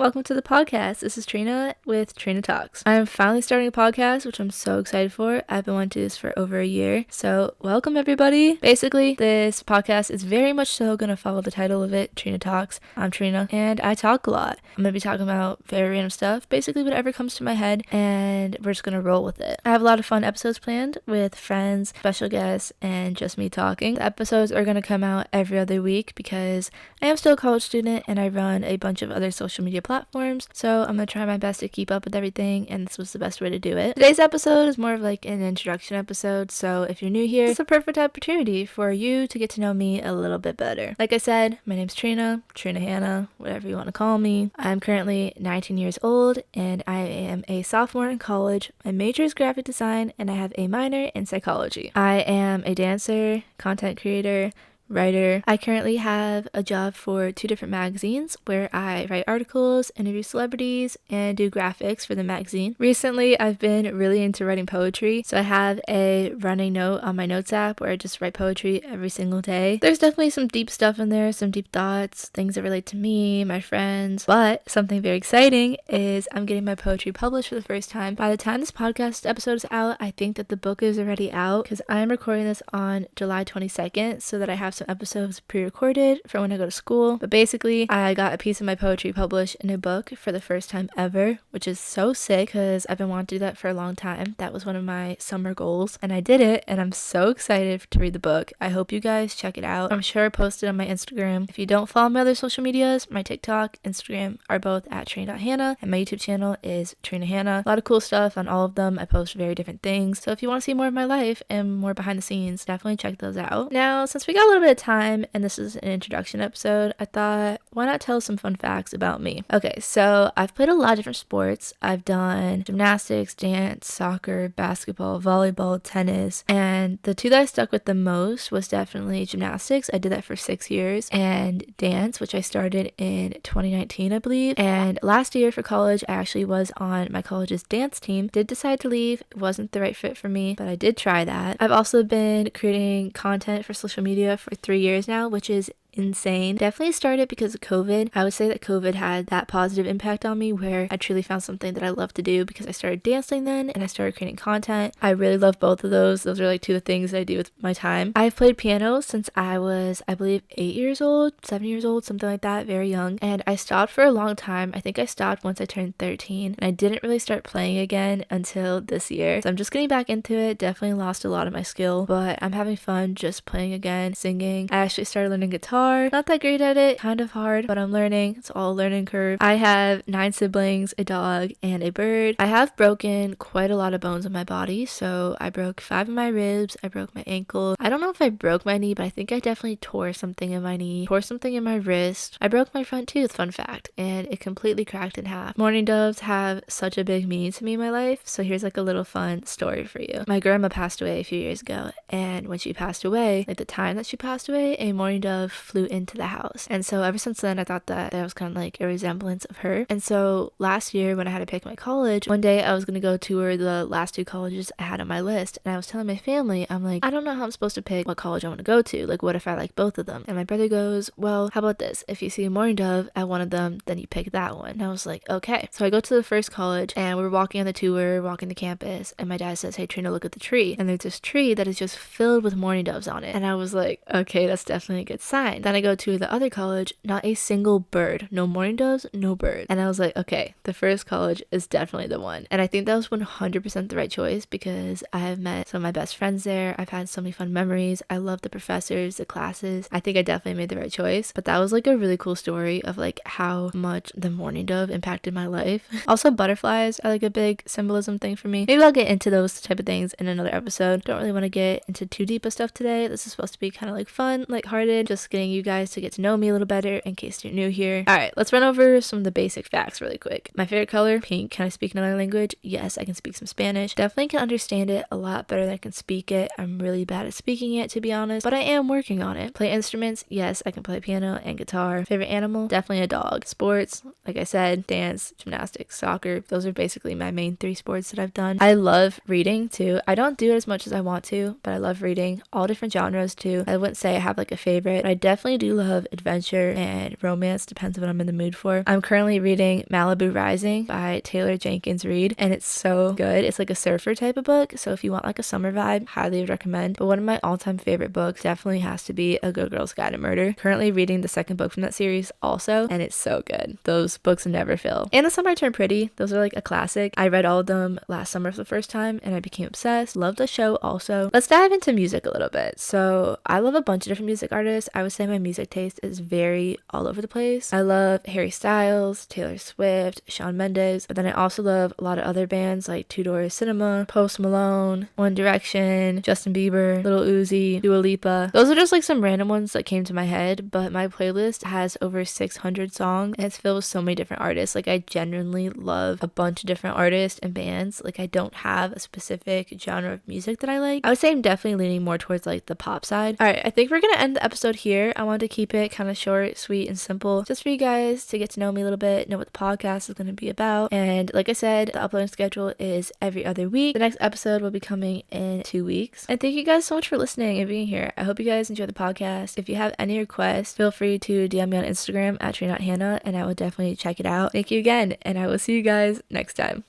welcome to the podcast. This is Trina with Trina Talks. I'm finally starting a podcast, which I'm so excited for. I've been wanting to do this for over a year, so welcome everybody. Basically, this podcast is very much so going to follow the title of it, Trina Talks. I'm Trina, and I talk a lot. I'm going to be talking about very random stuff, basically whatever comes to my head, and we're just going to roll with it. I have a lot of fun episodes planned with friends, special guests, and just me talking. The episodes are going to come out every other week because I am still a college student and I run a bunch of other social media platforms, so I'm going to try my best to keep up with everything, and this was the best way to do it. Today's episode is more of like an introduction episode, so if you're new here, it's a perfect opportunity for you to get to know me a little bit better. Like I said, my name's Trina Hannah, whatever you want to call me. I'm currently 19 years old, and I am a sophomore in college. My major is graphic design, and I have a minor in psychology. I am a dancer, content creator, writer. I currently have a job for 2 different magazines where I write articles, interview celebrities, and do graphics for the magazine. Recently, I've been really into writing poetry, so I have a running note on my notes app where I just write poetry every single day. There's definitely some deep stuff in there, some deep thoughts, things that relate to me, my friends, but something very exciting is I'm getting my poetry published for the first time. By the time this podcast episode is out, I think that the book is already out because I'm recording this on July 22nd so that I have some episodes pre-recorded for when I go to school. But basically, I got a piece of my poetry published in a book for the first time ever, which is so sick because I've been wanting to do that for a long time. That was one of my summer goals, and I did it, and I'm so excited to read the book. I hope you guys check it out. I'm sure I posted on my Instagram. If you don't follow my other social medias, my TikTok, Instagram are both at Trina.Hannah, and my YouTube channel is Trina Hannah. A lot of cool stuff on all of them. I post very different things. So if you want to see more of my life and more behind the scenes, definitely check those out. Now, since we got a little bit of time and this is an introduction episode, I thought, why not tell some fun facts about me? Okay, so I've played a lot of different sports. I've done gymnastics, dance, soccer, basketball, volleyball, tennis, and the 2 that I stuck with the most was definitely gymnastics. I did that for 6 years, and dance, which I started in 2019, I believe. And last year for college, I actually was on my college's dance team. Did decide to leave. It wasn't the right fit for me, but I did try that. I've also been creating content for social media for 3 years now, which is insane. Definitely started because of COVID. I would say that COVID had that positive impact on me where I truly found something that I love to do because I started dancing then and I started creating content. I really love both of those. Those are like 2 of the things I do with my time. I've played piano since I was, I believe, 8 years old, 7 years old, something like that, very young. And I stopped for a long time. I think I stopped once I turned 13, and I didn't really start playing again until this year. So I'm just getting back into it. Definitely lost a lot of my skill, but I'm having fun just playing again, singing. I actually started learning guitar. Not that great at it, kind of hard, but I'm learning. It's all a learning curve. I have 9 siblings, a dog, and a bird. I have broken quite a lot of bones in my body, so I broke 5 of my ribs, I broke my ankle. I don't know if I broke my knee, but I think I definitely tore something in my knee, tore something in my wrist. I broke my front tooth, fun fact, and it completely cracked in half. Mourning doves have such a big meaning to me in my life, so here's like a little fun story for you. My grandma passed away a few years ago, and when she passed away, like the time that she passed away, a mourning dove flew into the house. And so ever since then, I thought that was kind of like a resemblance of her. And so last year when I had to pick my college, one day I was going to go tour the last 2 colleges I had on my list. And I was telling my family, I'm like, I don't know how I'm supposed to pick what college I want to go to. Like, what if I like both of them? And my brother goes, well, how about this? If you see a mourning dove at one of them, then you pick that one. And I was like, okay. So I go to the first college and we're walking on the tour, walking the campus. And my dad says, hey, Trina, look at the tree. And there's this tree that is just filled with mourning doves on it. And I was like, okay, that's definitely a good sign. Then I go to the other college, not a single bird, no mourning doves, no bird. And I was like, okay, the first college is definitely the one. And I think that was 100% the right choice because I have met some of my best friends there. I've had so many fun memories. I love the professors, the classes. I think I definitely made the right choice. But that was like a really cool story of like how much the mourning dove impacted my life. Also, butterflies are like a big symbolism thing for me. Maybe I'll get into those type of things in another episode. Don't really want to get into too deep of stuff today. This is supposed to be kind of like fun, lighthearted, just getting you guys to get to know me a little better in case you're new here. Alright, let's run over some of the basic facts really quick. My favorite color, pink. Can I speak another language? Yes, I can speak some Spanish. Definitely can understand it a lot better than I can speak it. I'm really bad at speaking it, to be honest, but I am working on it. Play instruments? Yes, I can play piano and guitar. Favorite animal? Definitely a dog. Sports? Like I said, dance, gymnastics, soccer. Those are basically my main 3 sports that I've done. I love reading too. I don't do it as much as I want to, but I love reading all different genres too. I wouldn't say I have like a favorite, but I definitely definitely do love adventure and romance, depends on what I'm in the mood for. I'm currently reading Malibu Rising by Taylor Jenkins Reid, and it's so good. It's like a surfer type of book, so if you want like a summer vibe, highly recommend. But one of my all-time favorite books definitely has to be A Good Girl's Guide to Murder. Currently reading the second book from that series also, and it's so good. Those books never fail. And The Summer I Turned Pretty, those are like a classic. I read all of them last summer for the first time and I became obsessed. Love the show also. Let's dive into music a little bit. So I love a bunch of different music artists. I would say my music taste is very all over the place. I love Harry Styles, Taylor Swift, Shawn Mendes, but then I also love a lot of other bands like Two Doors Cinema, Post Malone, One Direction, Justin Bieber, Lil Uzi, Dua Lipa. Those are just like some random ones that came to my head, but my playlist has over 600 songs and it's filled with so many different artists. Like I genuinely love a bunch of different artists and bands. Like I don't have a specific genre of music that I like. I would say I'm definitely leaning more towards like the pop side. All right, I think we're gonna end the episode here. I wanted to keep it kind of short, sweet, and simple, just for you guys to get to know me a little bit, know what the podcast is going to be about. And like I said, the uploading schedule is every other week. The next episode will be coming in 2 weeks. And thank you guys so much for listening and being here. I hope you guys enjoy the podcast. If you have any requests, feel free to DM me on Instagram at Trina and I will definitely check it out. Thank you again, and I will see you guys next time.